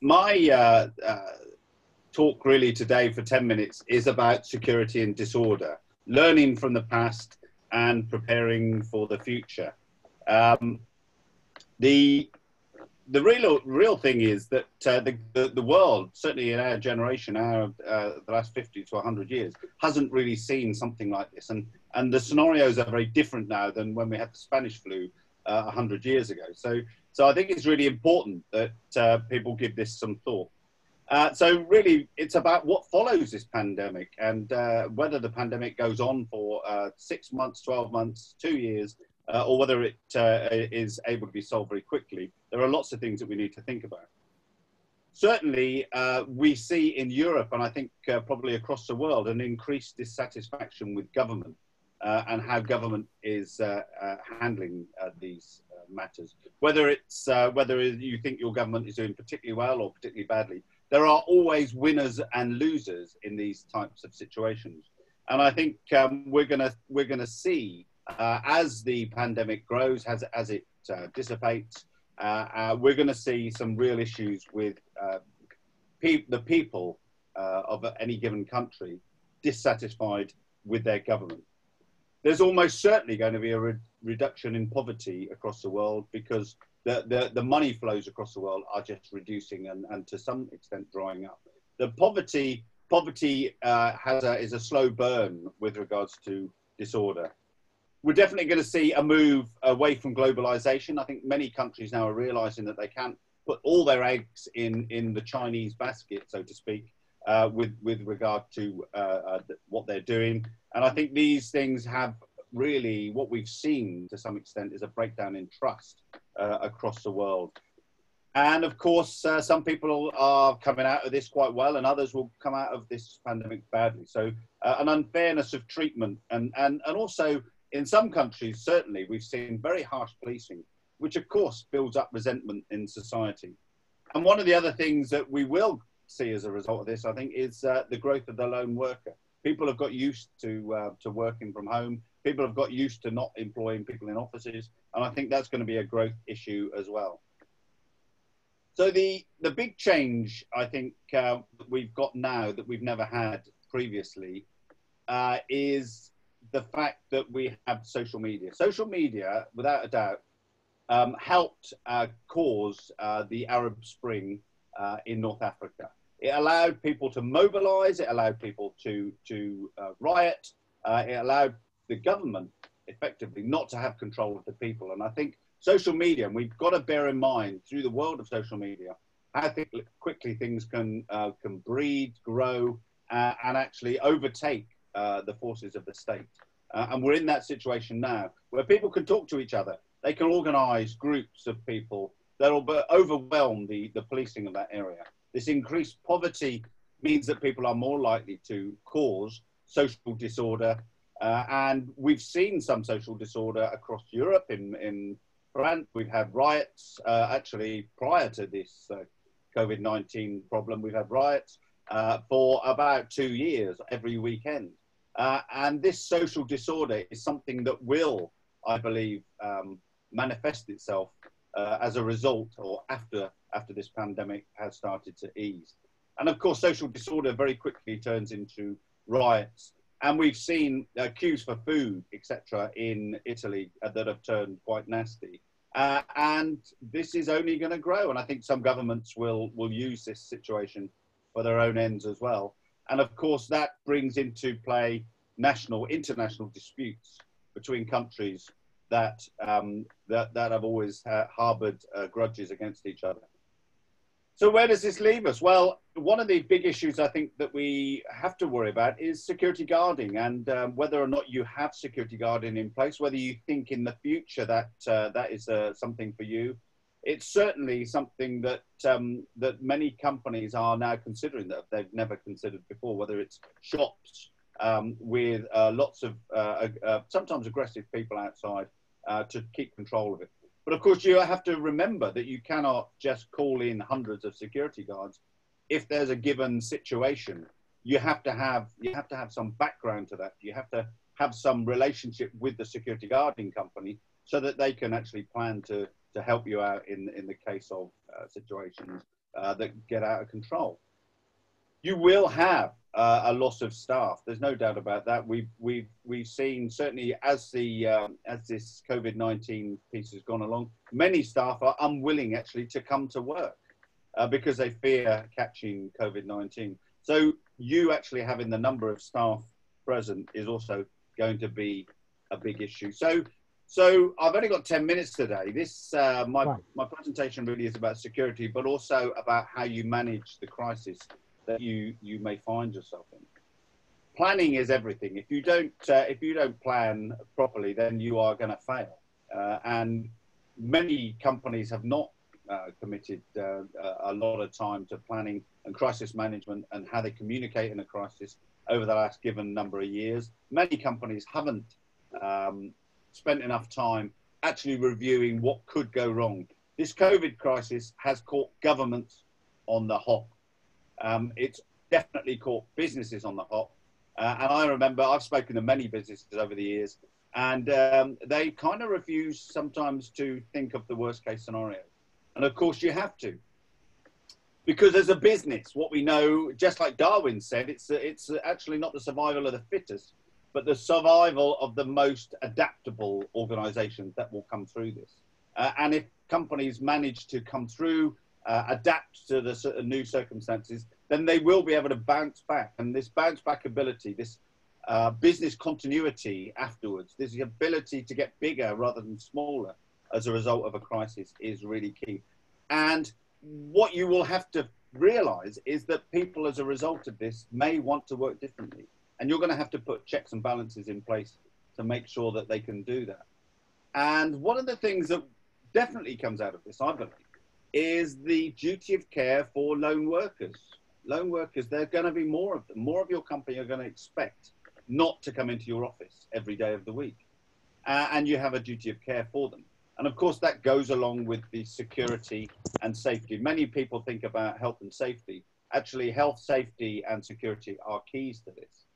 my talk really today for 10 minutes is about security and disorder, learning from the past and preparing for the future. Um, the the real thing is that the world, certainly in our generation, the last 50 to 100 years, hasn't really seen something like this, and the scenarios are very different now than when we had the Spanish flu 100 years ago. So I think it's really important that people give this some thought. So really, it's about what follows this pandemic, and whether the pandemic goes on for 6 months, 12 months, 2 years, or whether it is able to be solved very quickly. There are lots of things that we need to think about. Certainly, we see in Europe, and I think probably across the world, an increased dissatisfaction with government and how government is handling these matters. Whether you think your government is doing particularly well or particularly badly, there are always winners and losers in these types of situations. And I think we're gonna see as the pandemic grows, as it dissipates, we're going to see some real issues with the people of any given country dissatisfied with their government. There's almost certainly going to be a reduction in poverty across the world, because the money flows across the world are just reducing and to some extent drying up. The poverty is a slow burn with regards to disorder. We're definitely going to see a move away from globalization. I think many countries now are realizing that they can't put all their eggs in the Chinese basket, so to speak, with regard to what they're doing. And I think these things have really, what we've seen to some extent is a breakdown in trust across the world. And of course, some people are coming out of this quite well, and others will come out of this pandemic badly. So an unfairness of treatment, and also, in some countries, certainly, we've seen very harsh policing, which of course builds up resentment in society. And one of the other things that we will see as a result of this, I think, is the growth of the lone worker. People have got used to working from home. People have got used to not employing people in offices. And I think that's going to be a growth issue as well. So the big change, I think, that we've got now that we've never had previously is the fact that we have social media. Social media, without a doubt, helped cause the Arab Spring in North Africa. It allowed people to mobilize, it allowed people to riot, it allowed the government effectively not to have control of the people. And I think social media, and we've got to bear in mind through the world of social media, how quickly things can breed, grow, and actually overtake the forces of the state. And we're in that situation now where people can talk to each other. They can organize groups of people that will overwhelm the policing of that area. This increased poverty means that people are more likely to cause social disorder. And we've seen some social disorder across Europe. In France, we've had riots. Actually, prior to this COVID-19 problem, we've had riots for about 2 years, every weekend. And this social disorder is something that will, I believe, manifest itself as a result or after this pandemic has started to ease. And of course, social disorder very quickly turns into riots. And we've seen queues for food, etc., in Italy that have turned quite nasty. And this is only going to grow. And I think some governments will use this situation for their own ends as well. And of course, that brings into play international disputes between countries that have always harbored grudges against each other. So where does this leave us? Well, one of the big issues I think that we have to worry about is security guarding, and whether or not you have security guarding in place, whether you think in the future that that is something for you. It's certainly something that that many companies are now considering that they've never considered before, whether it's shops with lots of sometimes aggressive people outside to keep control of it. But of course, you have to remember that you cannot just call in hundreds of security guards. If there's a given situation, you have to have some background to that. You have to have some relationship with the security guarding company so that they can actually plan to help you out in the case of situations that get out of control. You will have a loss of staff. There's no doubt about that. We've seen, certainly as this COVID-19 piece has gone along, many staff are unwilling actually to come to work because they fear catching COVID-19. So you actually having the number of staff present is also going to be a big issue. So I've only got 10 minutes today. My presentation really is about security, but also about how you manage the crisis that you may find yourself in. Planning is everything. If you don't plan properly, then you are going to fail. And many companies have not committed a lot of time to planning and crisis management and how they communicate in a crisis over the last given number of years. Many companies haven't spent enough time actually reviewing what could go wrong. This COVID crisis has caught governments on the hop. It's definitely caught businesses on the hop. And I remember I've spoken to many businesses over the years, and they kind of refuse sometimes to think of the worst case scenario. And of course you have to. Because as a business, what we know, just like Darwin said, it's actually not the survival of the fittest, but the survival of the most adaptable organizations that will come through this. And if companies manage to come through, adapt to the new circumstances, then they will be able to bounce back. And this bounce back ability, this business continuity afterwards, this ability to get bigger rather than smaller as a result of a crisis is really key. And what you will have to realize is that people as a result of this may want to work differently. And you're going to have to put checks and balances in place to make sure that they can do that. And one of the things that definitely comes out of this, I believe, is the duty of care for lone workers. Lone workers, there are going to be more of them. More of your company are going to expect not to come into your office every day of the week. And you have a duty of care for them. And of course, that goes along with the security and safety. Many people think about health and safety. Actually, health, safety, and security are keys to this.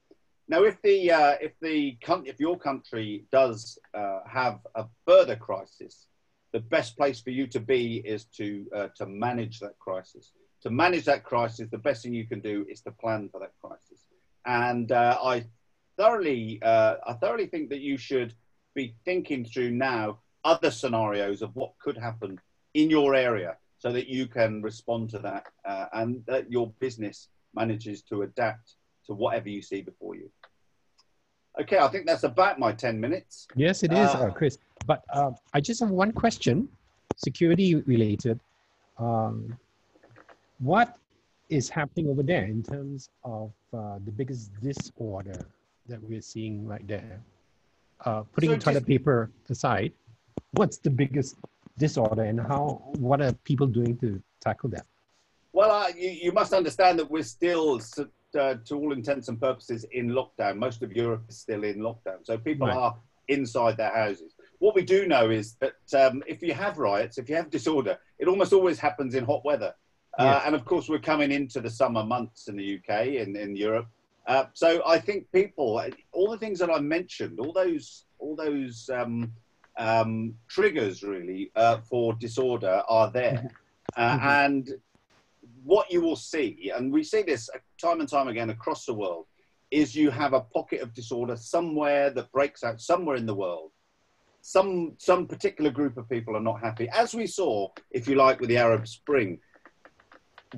Now, if your country does have a further crisis, the best place for you to be is to manage that crisis. To manage that crisis, the best thing you can do is to plan for that crisis. And I thoroughly think that you should be thinking through now other scenarios of what could happen in your area so that you can respond to that and that your business manages to adapt to whatever you see before you. Okay, I think that's about my 10 minutes. Yes, it is, Chris. But I just have one question, security related. What is happening over there in terms of the biggest disorder that we're seeing right there? Putting toilet paper aside, what's the biggest disorder and what are people doing to tackle that? Well, you must understand that we're still, to all intents and purposes, in lockdown. Most of Europe is still in lockdown. So people are inside their houses. What we do know is that if you have riots, if you have disorder, it almost always happens in hot weather. And of course, we're coming into the summer months in the UK, in Europe. So I think people, all the things that I mentioned, all those triggers really for disorder are there. And what you will see, and we see this time and time again across the world, is you have a pocket of disorder somewhere that breaks out somewhere in the world. Some particular group of people are not happy, as we saw, if you like, with the Arab Spring.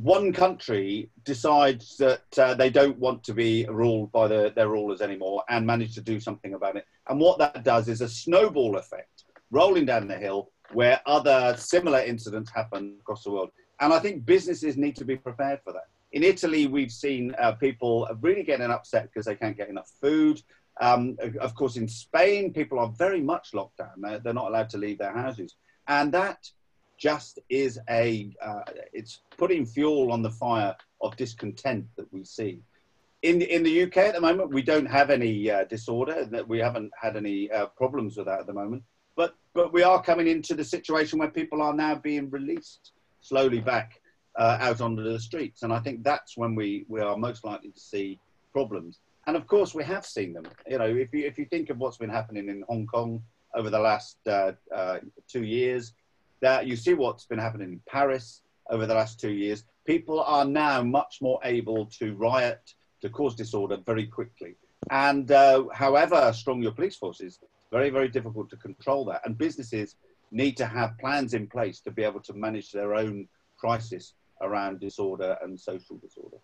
One country decides that they don't want to be ruled by their rulers anymore and manage to do something about it. And what that does is a snowball effect rolling down the hill where other similar incidents happen across the world. And I think businesses need to be prepared for that. In Italy, we've seen people really getting upset because they can't get enough food. Of course, in Spain, people are very much locked down. They're not allowed to leave their houses. And that just is it's putting fuel on the fire of discontent that we see. In the UK at the moment, we don't have any disorder, that we haven't had any problems with that at the moment. But we are coming into the situation where people are now being released slowly back out onto the streets. And I think that's when we are most likely to see problems. And of course, we have seen them. You know, if you think of what's been happening in Hong Kong over the last 2 years, that you see what's been happening in Paris, over the last 2 years. People are now much more able to riot, to cause disorder very quickly. And however strong your police force is, it's very, very difficult to control that. And businesses need to have plans in place to be able to manage their own crisis around disorder and social disorder.